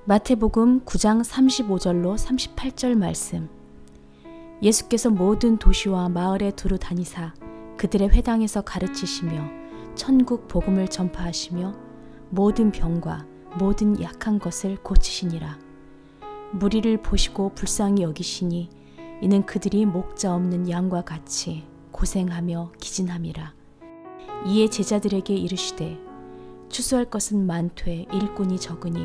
마태복음 9장 35절로 38절 말씀. 예수께서 모든 도시와 마을에 두루 다니사 그들의 회당에서 가르치시며 천국 복음을 전파하시며 모든 병과 모든 약한 것을 고치시니라. 무리를 보시고 불쌍히 여기시니 이는 그들이 목자 없는 양과 같이 고생하며 기진함이라. 이에 제자들에게 이르시되 추수할 것은 많되 일꾼이 적으니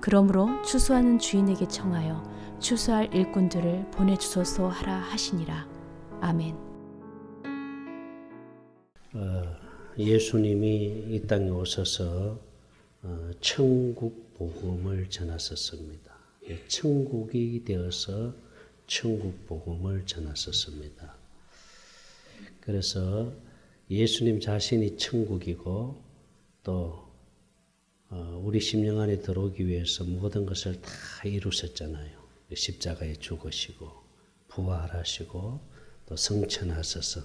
그러므로 추수하는 주인에게 청하여 추수할 일꾼들을 보내주소서 하라 하시니라. 아멘. 예수님이 이 땅에 오셔서 천국 복음을 전하셨습니다. 천국이 되어서 천국 복음을 전하셨습니다. 그래서 예수님 자신이 천국이고 또 우리 심령 안에 들어오기 위해서 모든 것을 다 이루셨잖아요. 십자가에 죽으시고 부활하시고 또 성천하셔서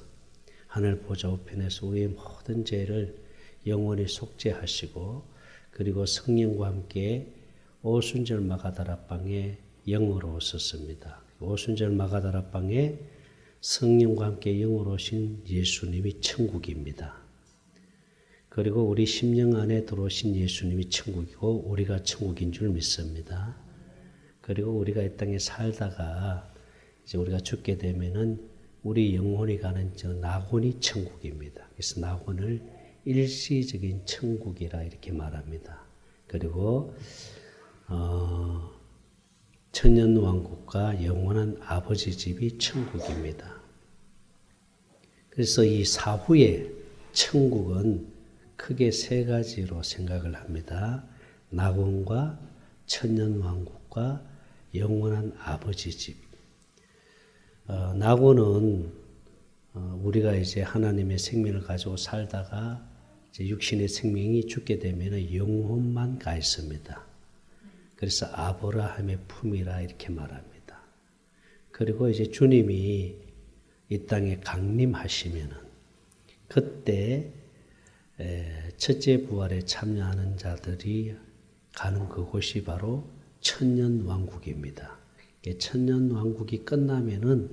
하늘 보좌 우편에서 우리의 모든 죄를 영원히 속죄하시고 그리고 성령과 함께 오순절 마가다락방에 영으로 오셨습니다. 오순절 마가다락방에 성령과 함께 영으로 오신 예수님이 천국입니다. 그리고 우리 심령 안에 들어오신 예수님이 천국이고 우리가 천국인 줄 믿습니다. 그리고 우리가 이 땅에 살다가 이제 우리가 죽게 되면은 우리 영혼이 가는 저 낙원이 천국입니다. 그래서 낙원을 일시적인 천국이라 이렇게 말합니다. 그리고 천년왕국과 영원한 아버지 집이 천국입니다. 그래서 이 사후의 천국은 크게 세 가지로 생각을 합니다. 낙원과 천년왕국과 영원한 아버지 집. 낙원은 우리가 이제 하나님의 생명을 가지고 살다가 이제 육신의 생명이 죽게 되면 영혼만 가 있습니다. 그래서 아브라함의 품이라 이렇게 말합니다. 그리고 이제 주님이 이 땅에 강림하시면은 그때 첫째 부활에 참여하는 자들이 가는 그곳이 바로 천년왕국입니다. 천년왕국이 끝나면은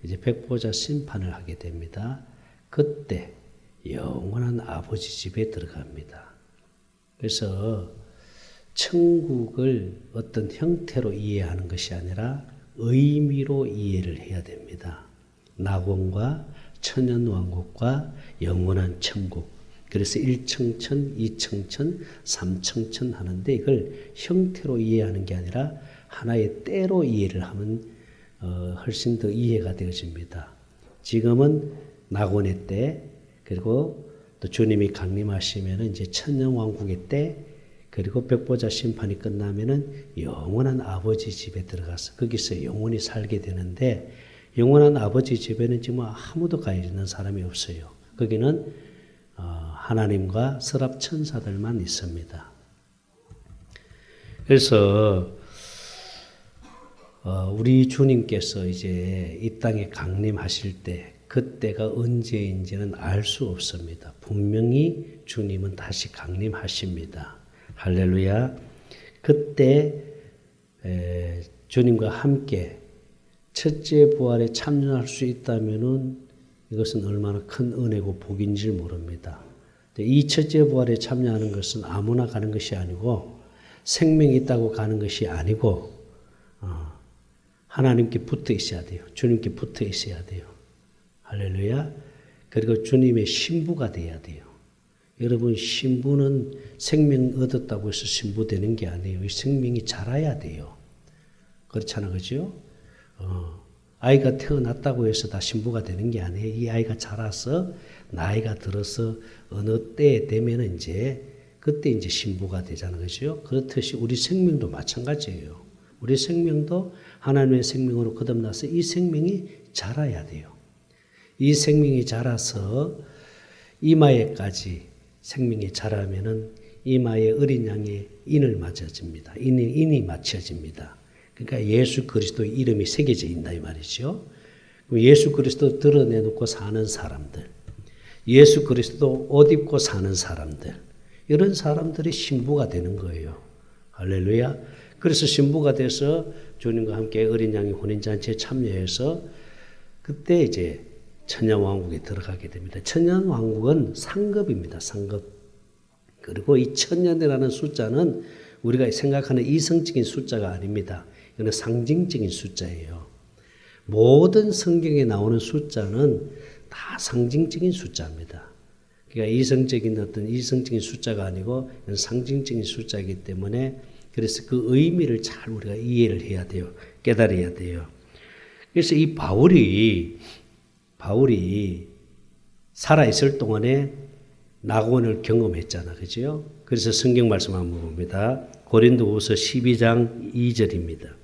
이제 백보자 심판을 하게 됩니다. 그때 영원한 아버지 집에 들어갑니다. 그래서 천국을 어떤 형태로 이해하는 것이 아니라 의미로 이해를 해야 됩니다. 낙원과 천년왕국과 영원한 천국. 그래서 1청천, 2청천, 3청천 하는데 이걸 형태로 이해하는 게 아니라 하나의 때로 이해를 하면 훨씬 더 이해가 되어집니다. 지금은 낙원의 때, 그리고 또 주님이 강림하시면 이제 천년왕국의 때, 그리고 백보자 심판이 끝나면은 영원한 아버지 집에 들어가서 거기서 영원히 살게 되는데 영원한 아버지 집에는 지금 아무도 가 있는 사람이 없어요. 거기는 하나님과 서랍 천사들만 있습니다. 그래서 우리 주님께서 이제 이 땅에 강림하실 때 그때가 언제인지는 알 수 없습니다. 분명히 주님은 다시 강림하십니다. 할렐루야. 그때 주님과 함께 첫째 부활에 참여할 수 있다면은 이것은 얼마나 큰 은혜고 복인지 모릅니다. 이 첫째 부활에 참여하는 것은 아무나 가는 것이 아니고 생명이 있다고 가는 것이 아니고 하나님께 붙어 있어야 돼요. 주님께 붙어 있어야 돼요. 할렐루야. 그리고 주님의 신부가 돼야 돼요. 여러분 신부는 생명 얻었다고 해서 신부되는 게 아니에요. 이 생명이 자라야 돼요. 그렇잖아, 그죠? 아이가 태어났다고 해서 다 신부가 되는 게 아니에요. 이 아이가 자라서 나이가 들어서 어느 때에 되면 이제 그때 이제 신부가 되잖아요. 그죠? 그렇듯이 우리 생명도 마찬가지예요. 우리 생명도 하나님의 생명으로 거듭나서 이 생명이 자라야 돼요. 이 생명이 자라서 이마에까지 생명이 자라면은 이마에 어린 양의 인을 맞춰집니다. 인이 맞춰집니다. 그러니까 예수 그리스도의 이름이 새겨져 있다 이 말이죠. 예수 그리스도 드러내놓고 사는 사람들, 예수 그리스도 옷 입고 사는 사람들, 이런 사람들이 신부가 되는 거예요. 할렐루야. 그래서 신부가 돼서 주님과 함께 어린 양의 혼인잔치에 참여해서 그때 이제 천년왕국에 들어가게 됩니다. 천년왕국은 상급입니다. 상급. 그리고 이 천년이라는 숫자는 우리가 생각하는 이성적인 숫자가 아닙니다. 이거는 상징적인 숫자예요. 모든 성경에 나오는 숫자는 다 상징적인 숫자입니다. 그러니까 이성적인 숫자가 아니고 상징적인 숫자이기 때문에 그래서 그 의미를 잘 우리가 이해를 해야 돼요. 깨달아야 돼요. 그래서 이 바울이 살아있을 동안에 낙원을 경험했잖아. 그죠? 그래서 성경 말씀 한번 봅니다. 고린도후서 12장 2절입니다.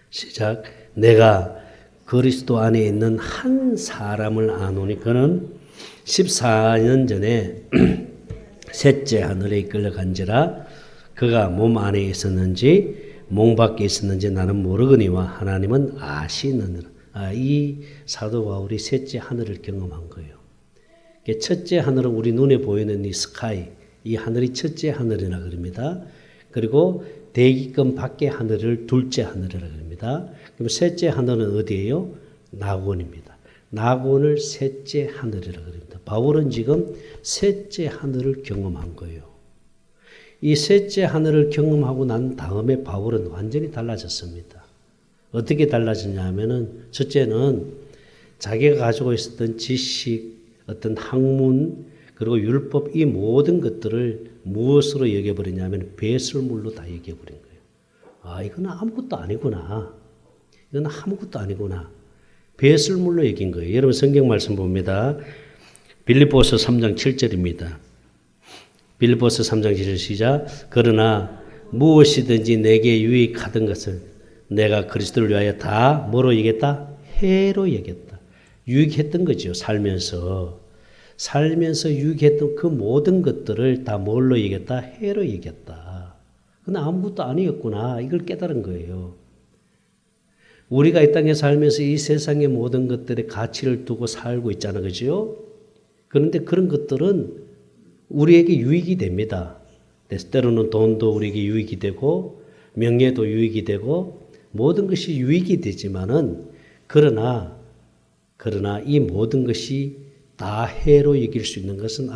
시작. 내가 그리스도 안에 있는 한 사람을 아노니 그는 14년 전에 셋째 하늘에 이끌려 간지라 그가 몸 안에 있었는지 몸 밖에 있었는지 나는 모르거니와 하나님은 아시느니라. 이 사도 바울이 셋째 하늘을 경험한 거예요. 첫째 하늘은 우리 눈에 보이는 이 스카이, 이 하늘이 첫째 하늘이라 그럽니다. 그리고 대기권 밖의 하늘을 둘째 하늘이라 그럽니다. 그럼 셋째 하늘은 어디예요? 낙원입니다. 낙원을 셋째 하늘이라 그럽니다. 바울은 지금 셋째 하늘을 경험한 거예요. 이 셋째 하늘을 경험하고 난 다음에 바울은 완전히 달라졌습니다. 어떻게 달라졌냐 하면은 첫째는 자기가 가지고 있었던 지식, 어떤 학문, 그리고 율법 이 모든 것들을 무엇으로 여겨버리냐면 배설물로 다 여겨버린 거예요. 이건 아무것도 아니구나. 이건 아무것도 아니구나. 배설물로 여긴 거예요. 여러분 성경 말씀 봅니다. 빌립보서 3장 7절입니다. 빌립보서 3장 7절 시작. 그러나 무엇이든지 내게 유익하던 것을 내가 그리스도를 위하여 다 뭐로 여겼다? 해로 여겼다. 유익했던 거죠. 살면서 유익했던 그 모든 것들을 다 뭘로 여겼다? 해로 여겼다. 근데 아무것도 아니었구나. 이걸 깨달은 거예요. 우리가 이 땅에 살면서 이 세상의 모든 것들의 가치를 두고 살고 있잖아. 그죠? 그런데 그런 것들은 우리에게 유익이 됩니다. 때로는 돈도 우리에게 유익이 되고 명예도 유익이 되고 모든 것이 유익이 되지만은 그러나 이 모든 것이 다 해로 여길 수 있는 것은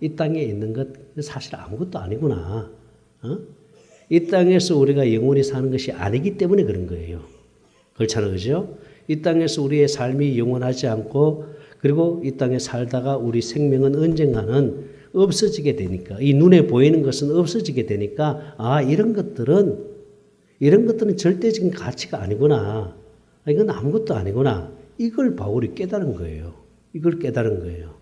이 땅에 있는 것 사실 아무것도 아니구나. 이 땅에서 우리가 영원히 사는 것이 아니기 때문에 그런 거예요. 그렇잖아요. 그죠? 이 땅에서 우리의 삶이 영원하지 않고 그리고 이 땅에 살다가 우리 생명은 언젠가는 없어지게 되니까 이 눈에 보이는 것은 없어지게 되니까 이런 것들은 절대적인 가치가 아니구나. 이건 아무것도 아니구나. 이걸 바울이 깨달은 거예요. 이걸 깨달은 거예요.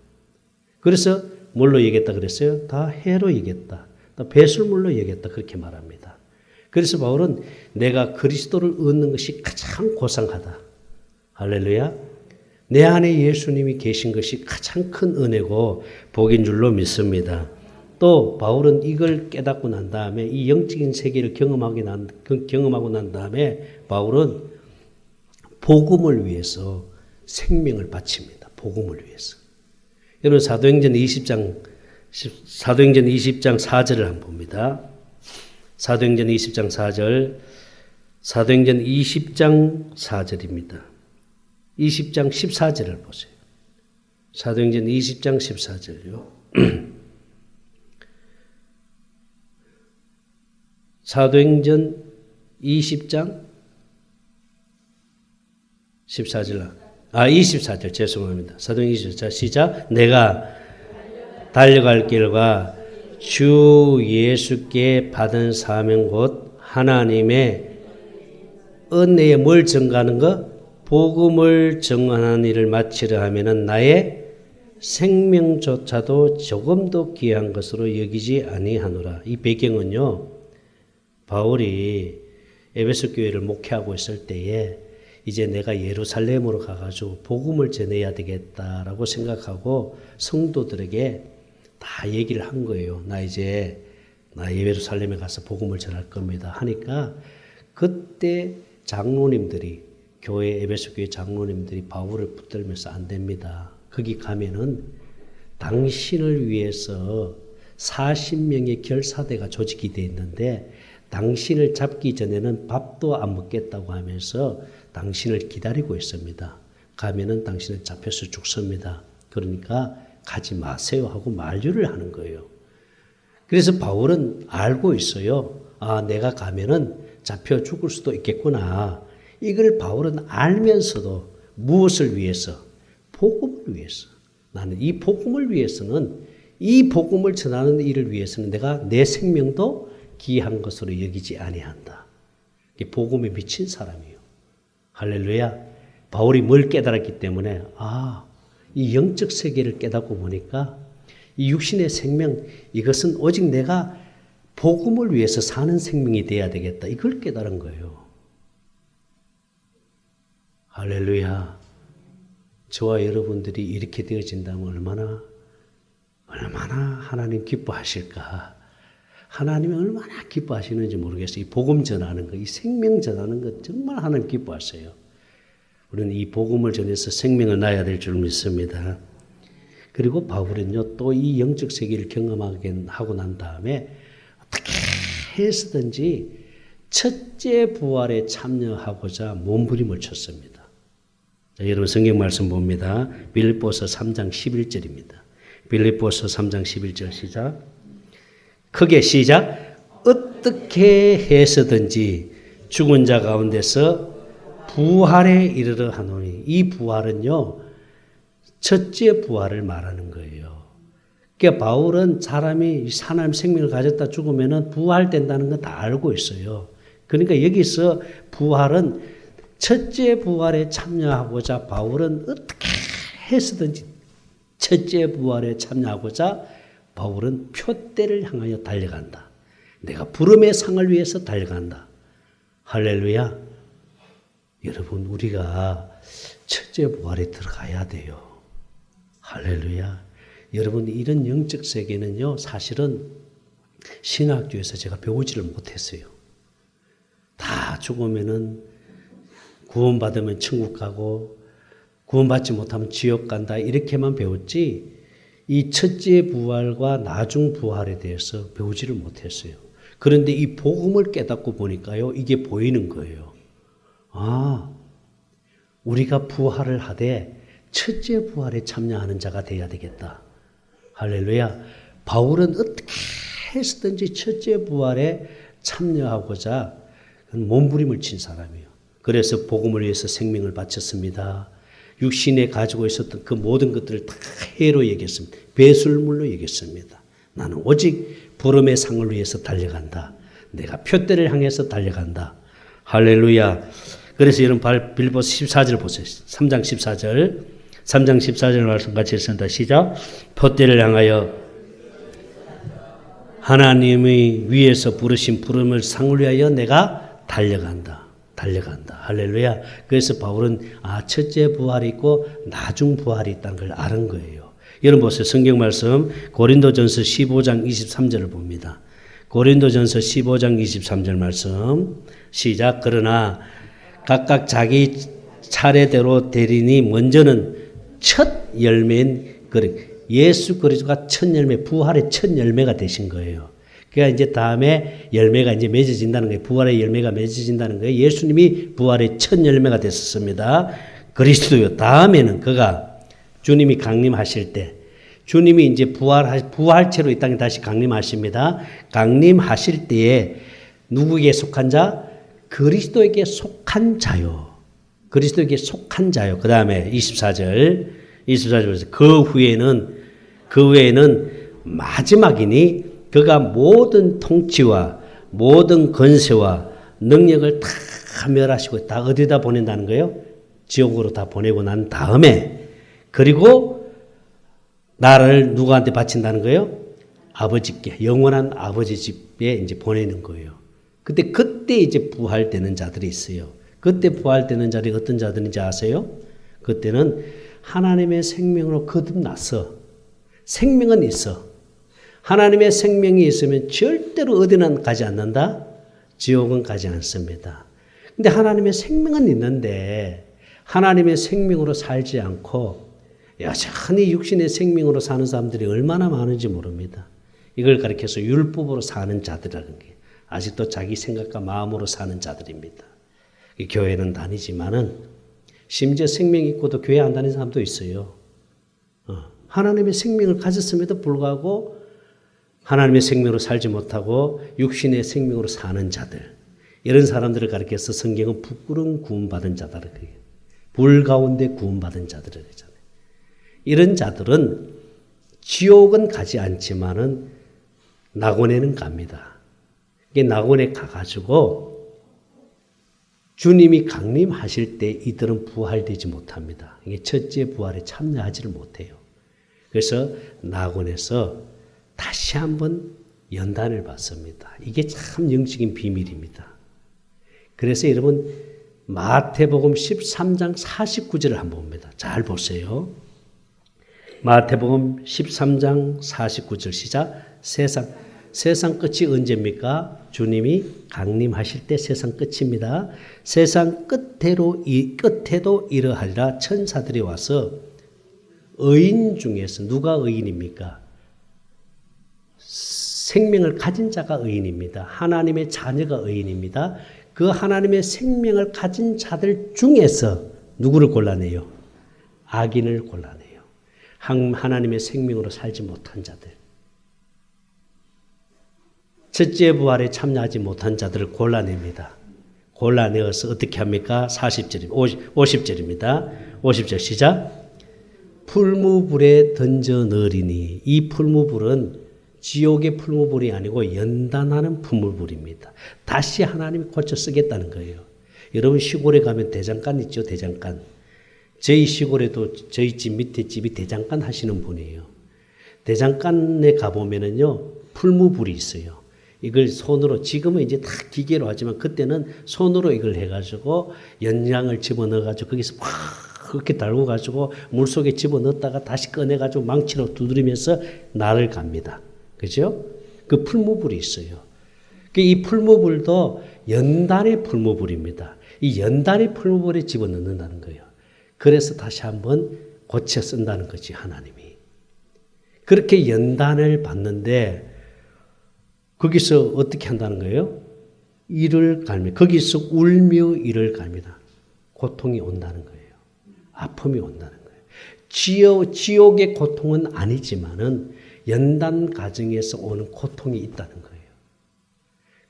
그래서 뭘로 얘기했다 그랬어요? 다 해로 얘기했다. 다 배설물로 얘기했다. 그렇게 말합니다. 그래서 바울은 내가 그리스도를 얻는 것이 가장 고상하다. 할렐루야. 내 안에 예수님이 계신 것이 가장 큰 은혜고 복인 줄로 믿습니다. 또 바울은 이걸 깨닫고 난 다음에 이 영적인 세계를 경험하고 난 다음에 바울은 복음을 위해서 생명을 바칩니다. 복음을 위해서. 여러분 사도행전 20장 4절을 한번 봅니다. 사도행전 20장 4절. 사도행전 20장 4절입니다. 20장 14절을 보세요. 사도행전 20장 14절요. 사도행전 20장 14절. 24절 죄송합니다. 사도행전 24절 시작. 내가 달려갈 길과 주 예수께 받은 사명 곧 하나님의 은혜에 뭘 증가하는 거? 복음을 증언하는 일을 마치려 하면은 나의 생명조차도 조금도 귀한 것으로 여기지 아니하노라. 이 배경은요. 바울이 에베소 교회를 목회하고 있을 때에 이제 내가 예루살렘으로 가가지고 복음을 전해야 되겠다라고 생각하고 성도들에게 다 얘기를 한 거예요. 나 예루살렘에 가서 복음을 전할 겁니다. 하니까 그때 장로님들이 교회 에베소 교회 장로님들이 바울을 붙들면서 안 됩니다. 거기 가면은 당신을 위해서 40명의 결사대가 조직이 되어 있는데 당신을 잡기 전에는 밥도 안 먹겠다고 하면서 당신을 기다리고 있습니다. 가면은 당신은 잡혀서 죽습니다. 그러니까 가지 마세요 하고 만류를 하는 거예요. 그래서 바울은 알고 있어요. 아, 내가 가면은 잡혀 죽을 수도 있겠구나. 이걸 바울은 알면서도 무엇을 위해서? 복음을 위해서. 나는 이 복음을 위해서는, 이 복음을 전하는 일을 위해서는 내가 내 생명도 귀한 것으로 여기지 아니한다. 이게 복음에 미친 사람이에요. 할렐루야. 바울이 뭘 깨달았기 때문에 이 영적 세계를 깨닫고 보니까 이 육신의 생명, 이것은 오직 내가 복음을 위해서 사는 생명이 돼야 되겠다. 이걸 깨달은 거예요. 할렐루야. 저와 여러분들이 이렇게 되어진다면 얼마나 하나님 기뻐하실까. 하나님이 얼마나 기뻐하시는지 모르겠어요. 이 복음 전하는 거, 이 생명 전하는 거 정말 하나님 기뻐하세요. 우리는 이 복음을 전해서 생명을 낳아야 될 줄 믿습니다. 그리고 바울은요, 또 이 영적 세계를 경험하게 하고 난 다음에 어떻게 해서든지 첫째 부활에 참여하고자 몸부림을 쳤습니다. 자, 여러분 성경 말씀 봅니다. 빌립보서 3장 11절입니다. 빌립보서 3장 11절 시작. 크게 시작. 어떻게 해서든지 죽은 자 가운데서 부활에 이르러 하노니. 이 부활은요, 첫째 부활을 말하는 거예요. 그러니까 바울은 사람이 하나님 생명을 가졌다 죽으면 부활된다는 건 다 알고 있어요. 그러니까 여기서 부활은 첫째 부활에 참여하고자 바울은 어떻게 해서든지 첫째 부활에 참여하고자 바울은 표대를 향하여 달려간다. 내가 부름의 상을 위해서 달려간다. 할렐루야. 여러분, 우리가 첫째 부활에 들어가야 돼요. 할렐루야. 여러분, 이런 영적 세계는요, 사실은 신학교에서 제가 배우지를 못했어요. 다 죽으면은 구원받으면 천국 가고 구원받지 못하면 지옥 간다, 이렇게만 배웠지 이 첫째 부활과 나중 부활에 대해서 배우지를 못했어요. 그런데 이 복음을 깨닫고 보니까요, 이게 보이는 거예요. 우리가 부활을 하되 첫째 부활에 참여하는 자가 되어야 되겠다. 할렐루야. 바울은 어떻게 해서든지 첫째 부활에 참여하고자 몸부림을 친 사람이에요. 그래서 복음을 위해서 생명을 바쳤습니다. 육신에 가지고 있었던 그 모든 것들을 다 해로 여겼습니다. 배설물로 여겼습니다. 나는 오직 부름의 상을 위해서 달려간다. 내가 표대를 향해서 달려간다. 할렐루야. 그래서 여러분 빌립보서 14절 보세요. 3장 14절. 3장 14절 말씀 같이 읽습니다. 시작. 표대를 향하여 하나님이 위에서 부르신 부름을 상을 위하여 내가 달려간다. 할렐루야. 그래서 바울은 첫째 부활이 있고 나중 부활이 있다는 걸 아는 거예요. 여러분 보세요. 성경 말씀 고린도전서 15장 23절을 봅니다. 고린도전서 15장 23절 말씀 시작. 그러나 각각 자기 차례대로 되리니 먼저는 첫 열매인 예수 그리스도가 첫 열매, 부활의 첫 열매가 되신 거예요. 그러니까 이제 다음에 열매가 이제 맺어진다는 거예요. 부활의 열매가 맺어진다는 거예요. 예수님이 부활의 첫 열매가 됐었습니다. 그리스도요. 다음에는 그가 주님이 강림하실 때, 주님이 이제 부활체로 이 땅에 다시 강림하십니다. 강림하실 때에 누구에게 속한 자? 그리스도에게 속한 자요. 그리스도에게 속한 자요. 그 다음에 24절에서 그 후에는 마지막이니 그가 모든 통치와 모든 권세와 능력을 다 멸하시고 다 어디다 보낸다는 거예요? 지옥으로 다 보내고 난 다음에 그리고 나를 누구한테 바친다는 거예요? 아버지께, 영원한 아버지 집에 이제 보내는 거예요. 그때 이제 부활되는 자들이 있어요. 그때 부활되는 자들이 어떤 자들인지 아세요? 그때는 하나님의 생명으로 거듭나서 생명은 있어. 하나님의 생명이 있으면 절대로 어디는 가지 않는다? 지옥은 가지 않습니다. 근데 하나님의 생명은 있는데 하나님의 생명으로 살지 않고 여전히 육신의 생명으로 사는 사람들이 얼마나 많은지 모릅니다. 이걸 가리켜서 율법으로 사는 자들이라는 게 아직도 자기 생각과 마음으로 사는 자들입니다. 교회는 다니지만은 심지어 생명이 있고도 교회 안 다니는 사람도 있어요. 하나님의 생명을 가졌음에도 불구하고 하나님의 생명으로 살지 못하고 육신의 생명으로 사는 자들, 이런 사람들을 가리켜서 성경은 부끄러운 구원받은 자다라고 해요. 불 가운데 구원받은 자들을 하잖아요. 이런 자들은 지옥은 가지 않지만은 낙원에는 갑니다. 이게 낙원에 가가지고 주님이 강림하실 때 이들은 부활되지 못합니다. 이게 첫째 부활에 참여하지를 못해요. 그래서 낙원에서 다시 한번 연단을 받습니다. 이게 참 영적인 비밀입니다. 그래서 여러분 마태복음 13장 49절을 한번 봅니다. 잘 보세요. 마태복음 13장 49절 시작. 세상 끝이 언제입니까? 주님이 강림하실 때 세상 끝입니다. 세상 끝에도 이러하리라. 천사들이 와서 의인 중에서 누가 의인입니까? 생명을 가진 자가 의인입니다. 하나님의 자녀가 의인입니다. 그 하나님의 생명을 가진 자들 중에서 누구를 골라내요? 악인을 골라내요. 하나님의 생명으로 살지 못한 자들. 첫째 부활에 참여하지 못한 자들을 골라냅니다. 골라내어서 어떻게 합니까? 50절입니다. 50절 시작. 풀무불에 던져 넣으리니 이 풀무불은 지옥의 풀무불이 아니고 연단하는 풀무불입니다. 다시 하나님이 고쳐 쓰겠다는 거예요. 여러분 시골에 가면 대장간 있죠? 대장간. 저희 시골에도 저희 집 밑에 집이 대장간 하시는 분이에요. 대장간에 가보면은요, 풀무불이 있어요. 이걸 손으로, 지금은 이제 다 기계로 하지만 그때는 손으로 이걸 해가지고 연장을 집어넣어가지고 거기서 막 그렇게 달고 가지고 물속에 집어넣었다가 다시 꺼내가지고 망치로 두드리면서 날을 갑니다. 그죠? 그 풀무불이 있어요. 이 풀무불도 연단의 풀무불입니다. 이 연단의 풀무불에 집어넣는다는 거예요. 그래서 다시 한번 고쳐 쓴다는 거지, 하나님이. 그렇게 연단을 받는데 거기서 어떻게 한다는 거예요? 이를 갈며, 거기서 울며 이를 갈미다. 고통이 온다는 거예요. 아픔이 온다는 거예요. 지옥의 고통은 아니지만은 연단 과정에서 오는 고통이 있다는 거예요.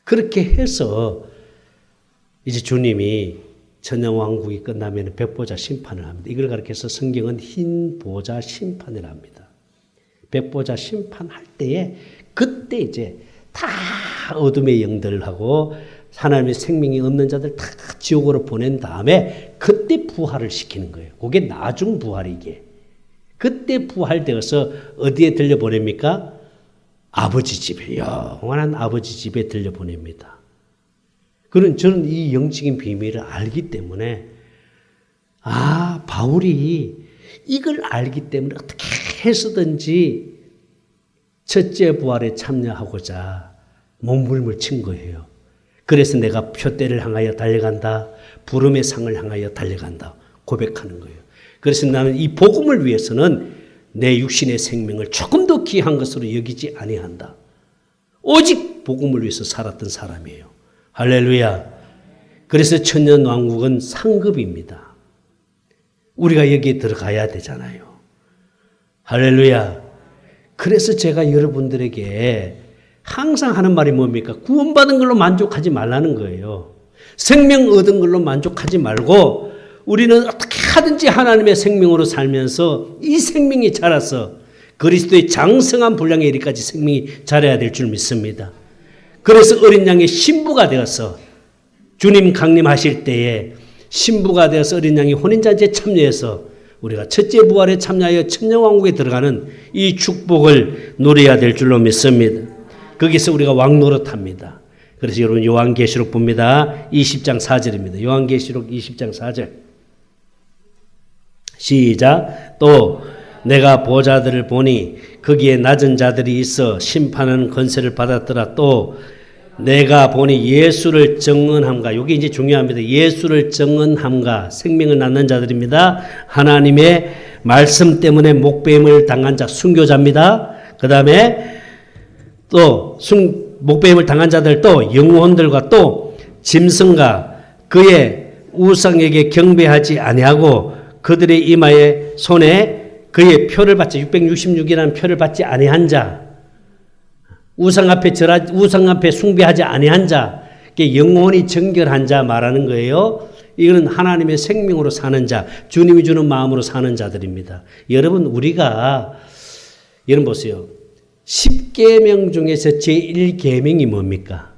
그렇게 해서 이제 주님이 천년왕국이 끝나면 백보자 심판을 합니다. 이걸 가리켜서 성경은 흰 보자 심판을 합니다. 백보자 심판할 때에 그때 이제 다 어둠의 영들을 하고 하나님의 생명이 없는 자들 다 지옥으로 보낸 다음에 그때 부활을 시키는 거예요. 그게 나중 부활이게. 그때 부활되어서 어디에 들려보냅니까? 아버지 집에, 영원한 아버지 집에 들려보냅니다. 저는 이 영적인 비밀을 알기 때문에 바울이 이걸 알기 때문에 어떻게 해서든지 첫째 부활에 참여하고자 몸부림을 친 거예요. 그래서 내가 표대를 향하여 달려간다. 부름의 상을 향하여 달려간다. 고백하는 거예요. 그래서 나는 이 복음을 위해서는 내 육신의 생명을 조금 더 귀한 것으로 여기지 아니한다. 오직 복음을 위해서 살았던 사람이에요. 할렐루야. 그래서 천년왕국은 상급입니다. 우리가 여기에 들어가야 되잖아요. 할렐루야. 그래서 제가 여러분들에게 항상 하는 말이 뭡니까? 구원받은 걸로 만족하지 말라는 거예요. 생명 얻은 걸로 만족하지 말고 우리는 어떻게 하든지 하나님의 생명으로 살면서 이 생명이 자라서 그리스도의 장성한 분량에 이르기까지 생명이 자라야 될 줄 믿습니다. 그래서 어린 양의 신부가 되어서 주님 강림하실 때에 신부가 되어서 어린 양이 혼인잔치에 참여해서 우리가 첫째 부활에 참여하여 천년왕국에 들어가는 이 축복을 누려야 될 줄로 믿습니다. 거기서 우리가 왕노릇합니다. 그래서 여러분 요한계시록 봅니다. 20장 4절입니다. 요한계시록 20장 4절. 시작. 또 내가 보좌들을 보니 거기에 낮은 자들이 있어 심판하는 권세를 받았더라. 또 내가 보니 예수를 정언함과, 여기 이제 중요합니다. 예수를 정언함과, 생명을 낳는 자들입니다. 하나님의 말씀 때문에 목배임을 당한 자, 순교자입니다. 그 다음에 또 목배임을 당한 자들, 또 영혼들과 또 짐승과 그의 우상에게 경배하지 아니하고 그들의 이마에 손에 그의 표를 받지 666이라는 표를 받지 아니한 자, 우상 앞에 숭배하지 아니한 자, 영혼이 정결한 자 말하는 거예요. 이거는 하나님의 생명으로 사는 자, 주님이 주는 마음으로 사는 자들입니다. 여러분 보세요. 10계명 중에서 제1계명이 뭡니까?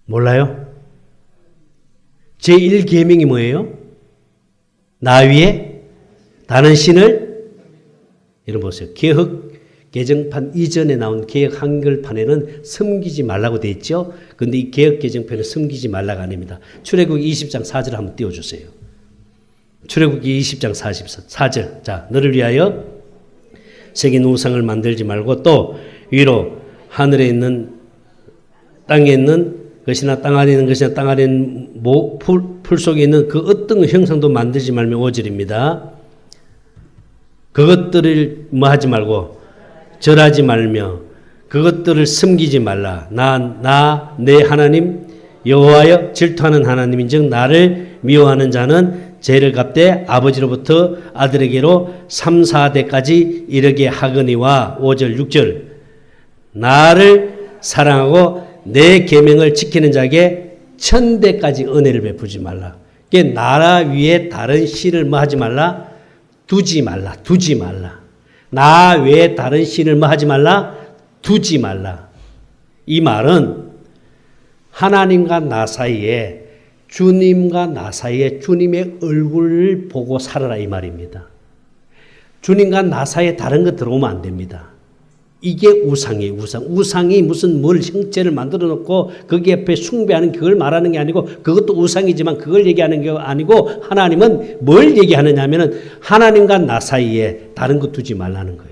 몰라요? 제1계명이 뭐예요? 나 위에 다른 신을, 여러분 보세요. 개혁 개정판 이전에 나온 개혁 한글판에는 섬기지 말라고 되어 있죠. 그런데 이 개혁 개정판에 섬기지 말라가 아닙니다. 출애굽기 20장 4절 한번 띄워주세요. 출애굽기 20장 4절. 자, 너를 위하여 새긴 우상을 만들지 말고 또 위로 하늘에 있는 땅에 있는 것이나 땅 아래 있는 것이나 땅 아래 있는 풀 속에 있는 그 어떤 형상도 만들지 말며 5절입니다. 그것들을 하지 말고 절하지 말며 그것들을 섬기지 말라. 내 하나님 여호와여 질투하는 하나님인즉 나를 미워하는 자는 죄를 갚되 아버지로부터 아들에게로 3, 4대까지 이르게 하거니와 5절 6절 나를 사랑하고 내 계명을 지키는 자에게 1000대까지 은혜를 베푸지 말라. 나라 위에 다른 신을 하지 말라. 두지 말라. 나 외에 다른 신을 하지 말라. 두지 말라. 이 말은 하나님과 나 사이에 주님과 나 사이에 주님의 얼굴을 보고 살아라 이 말입니다. 주님과 나 사이에 다른 것 들어오면 안 됩니다. 이게 우상이에요. 우상이 무슨 형체를 만들어 놓고 거기 옆에 숭배하는 그걸 말하는 게 아니고 그것도 우상이지만 그걸 얘기하는 게 아니고 하나님은 뭘 얘기하느냐 하면은 하나님과 나 사이에 다른 것 두지 말라는 거예요.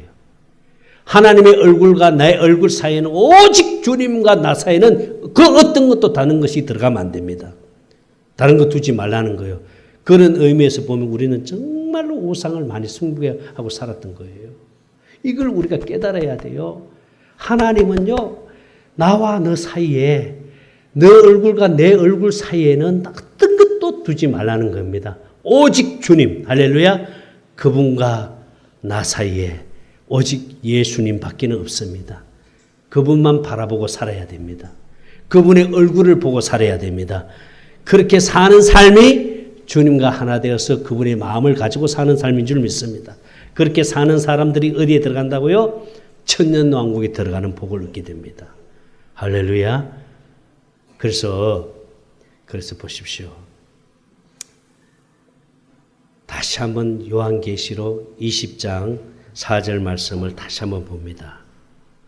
하나님의 얼굴과 나의 얼굴 사이에는 오직 주님과 나 사이에는 그 어떤 것도 다른 것이 들어가면 안 됩니다. 다른 것 두지 말라는 거예요. 그런 의미에서 보면 우리는 정말로 우상을 많이 숭배하고 살았던 거예요. 이걸 우리가 깨달아야 돼요. 하나님은요, 나와 너 사이에, 너 얼굴과 내 얼굴 사이에는 어떤 것도 두지 말라는 겁니다. 오직 주님, 할렐루야, 그분과 나 사이에 오직 예수님 밖에는 없습니다. 그분만 바라보고 살아야 됩니다. 그분의 얼굴을 보고 살아야 됩니다. 그렇게 사는 삶이 주님과 하나 되어서 그분의 마음을 가지고 사는 삶인 줄 믿습니다. 그렇게 사는 사람들이 어디에 들어간다고요? 천년왕국에 들어가는 복을 얻게 됩니다. 할렐루야. 그래서 보십시오. 다시 한번 요한계시록 20장 4절 말씀을 다시 한번 봅니다.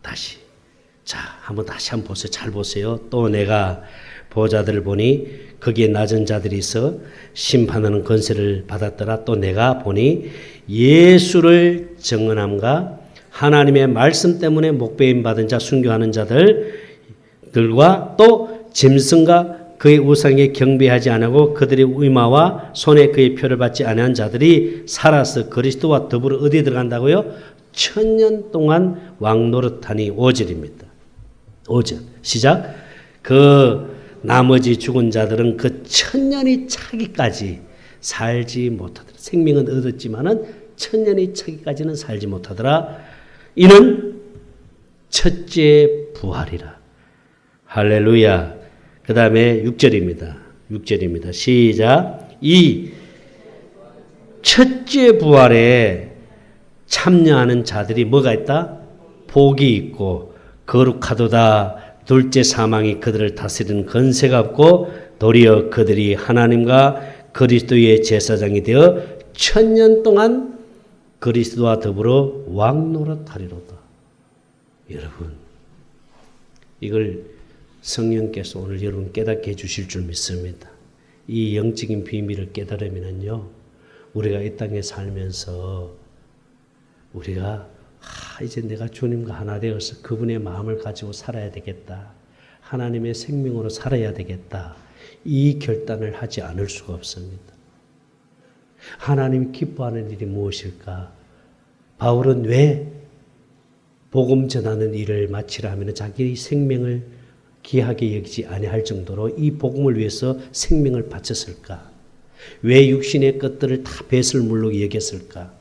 다시. 자, 다시 한번 보세요. 잘 보세요. 또 내가 보좌들을 보니 거기에 낮은 자들이 있어 심판하는 권세를 받았더라. 또 내가 보니 예수를 증언함과 하나님의 말씀 때문에 목배임 받은 자 순교하는 자들과 또 짐승과 그의 우상에 경배하지 않고 그들의 의마와 손에 그의 표를 받지 아니한 자들이 살아서 그리스도와 더불어 어디에 들어간다고요? 1000년 동안 왕노릇하니 5절입니다. 5절 시작. 그 나머지 죽은 자들은 그 1000년이 차기까지 살지 못하더라. 생명은 얻었지만은 1000년이 차기까지는 살지 못하더라. 이는 첫째 부활이라. 할렐루야. 그 다음에 6절입니다. 시작. 이 첫째 부활에 참여하는 자들이 뭐가 있다? 복이 있고 거룩하도다. 둘째 사망이 그들을 다스리는 권세가 없고 도리어 그들이 하나님과 그리스도의 제사장이 되어 1000년 동안 그리스도와 더불어 왕노릇하리로다. 여러분, 이걸 성령께서 오늘 여러분 깨닫게 해주실 줄 믿습니다. 이 영적인 비밀을 깨달으면요, 우리가 이 땅에 살면서 우리가 이제 내가 주님과 하나 되어서 그분의 마음을 가지고 살아야 되겠다. 하나님의 생명으로 살아야 되겠다. 이 결단을 하지 않을 수가 없습니다. 하나님이 기뻐하는 일이 무엇일까? 바울은 왜 복음 전하는 일을 마치라 하면 자기의 생명을 귀하게 여기지 아니할 정도로 이 복음을 위해서 생명을 바쳤을까? 왜 육신의 것들을 다 배설물로 여겼을까?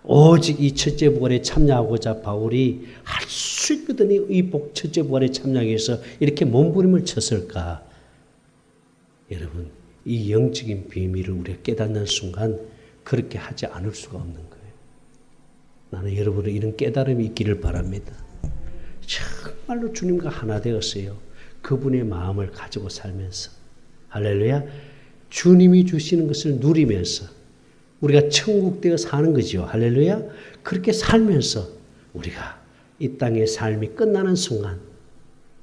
오직 이 첫째 부활에 참여하고자 바울이 할 수 있거든요. 이 첫째 부활에 참여하기 위해서 이렇게 몸부림을 쳤을까? 여러분, 이 영적인 비밀을 우리가 깨닫는 순간 그렇게 하지 않을 수가 없는 거예요. 나는 여러분의 이런 깨달음이 있기를 바랍니다. 정말로 주님과 하나 되었어요. 그분의 마음을 가지고 살면서. 할렐루야. 주님이 주시는 것을 누리면서 우리가 천국 되어 사는 거죠. 할렐루야. 그렇게 살면서 우리가 이 땅의 삶이 끝나는 순간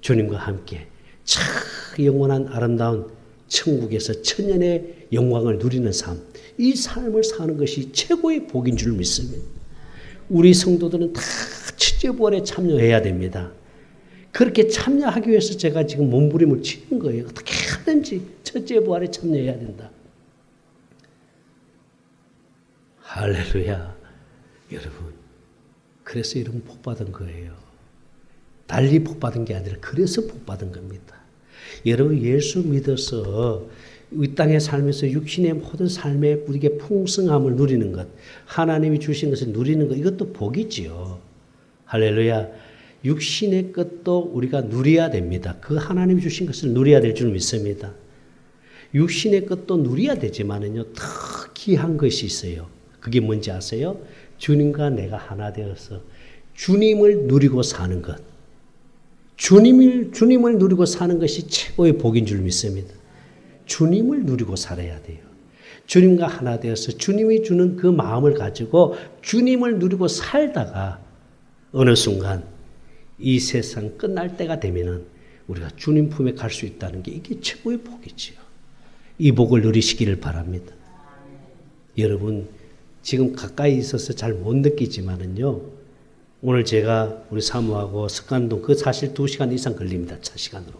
주님과 함께 참 영원한 아름다운 천국에서 천년의 영광을 누리는 삶, 이 삶을 사는 것이 최고의 복인 줄 믿습니다. 우리 성도들은 다 첫째 부활에 참여해야 됩니다. 그렇게 참여하기 위해서 제가 지금 몸부림을 치는 거예요. 어떻게 하든지 첫째 부활에 참여해야 된다. 할렐루야. 여러분, 그래서 이런 복 받은 거예요. 달리 복 받은 게 아니라 그래서 복 받은 겁니다. 여러분, 예수 믿어서 이 땅에 살면서 육신의 모든 삶의 우리에게 풍성함을 누리는 것, 하나님이 주신 것을 누리는 것, 이것도 복이지요. 할렐루야. 육신의 것도 우리가 누려야 됩니다. 그 하나님이 주신 것을 누려야 될 줄 믿습니다. 육신의 것도 누려야 되지만은요, 더 귀한 것이 있어요. 그게 뭔지 아세요? 주님과 내가 하나 되어서 주님을 누리고 사는 것. 주님을 누리고 사는 것이 최고의 복인 줄 믿습니다. 주님을 누리고 살아야 돼요. 주님과 하나 되어서 주님이 주는 그 마음을 가지고 주님을 누리고 살다가 어느 순간 이 세상 끝날 때가 되면은 우리가 주님 품에 갈 수 있다는 게 이게 최고의 복이지요. 이 복을 누리시기를 바랍니다. 여러분, 지금 가까이 있어서 잘 못 느끼지만은요, 오늘 제가 우리 사모하고 습관동 그 사실 2시간 이상 걸립니다. 차 시간으로.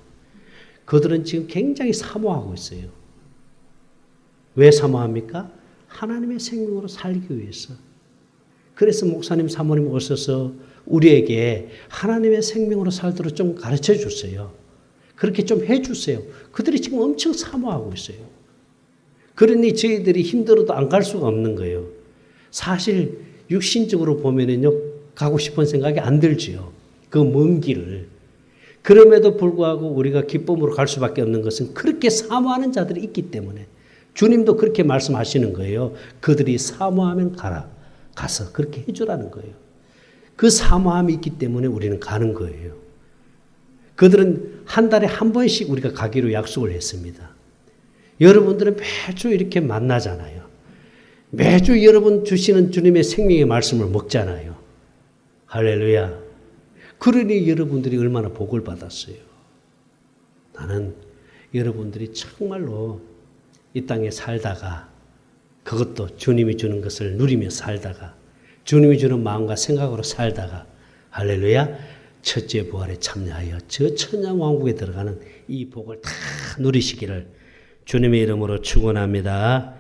그들은 지금 굉장히 사모하고 있어요. 왜 사모합니까? 하나님의 생명으로 살기 위해서. 그래서 목사님, 사모님 오셔서 우리에게 하나님의 생명으로 살도록 좀 가르쳐 주세요. 그렇게 좀 해 주세요. 그들이 지금 엄청 사모하고 있어요. 그러니 저희들이 힘들어도 안 갈 수가 없는 거예요. 사실 육신적으로 보면은요, 가고 싶은 생각이 안 들지요. 그 먼 길을. 그럼에도 불구하고 우리가 기쁨으로 갈 수밖에 없는 것은 그렇게 사모하는 자들이 있기 때문에 주님도 그렇게 말씀하시는 거예요. 그들이 사모하면 가라. 가서 그렇게 해주라는 거예요. 그 사모함이 있기 때문에 우리는 가는 거예요. 그들은 한 달에 한 번씩 우리가 가기로 약속을 했습니다. 여러분들은 매주 이렇게 만나잖아요. 매주 여러분 주시는 주님의 생명의 말씀을 먹잖아요. 할렐루야. 그러니 여러분들이 얼마나 복을 받았어요. 나는 여러분들이 정말로 이 땅에 살다가 그것도 주님이 주는 것을 누리며 살다가 주님이 주는 마음과 생각으로 살다가 할렐루야 첫째 부활에 참여하여 저 천년왕국에 들어가는 이 복을 다 누리시기를 주님의 이름으로 축원합니다.